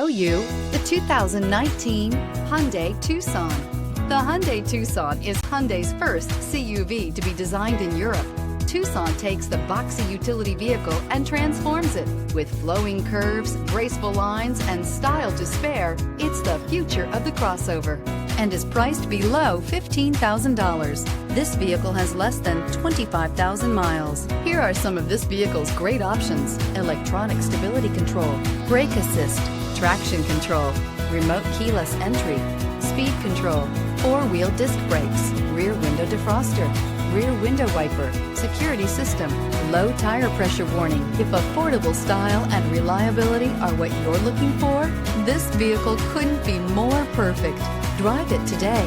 Show you the 2019 Hyundai Tucson. The Hyundai Tucson is Hyundai's first CUV to be designed in Europe. Tucson takes the boxy utility vehicle and transforms it. With flowing curves, graceful lines, and style to spare, it's the future of the crossover and is priced below $15,000. This vehicle has less than 25,000 miles. Here are some of this vehicle's great options: electronic stability control, brake assist, traction control, remote keyless entry, speed control, four-wheel disc brakes, rear window defroster, rear window wiper, security system, low tire pressure warning. If affordable style and reliability are what you're looking for, this vehicle couldn't be more perfect. Drive it today.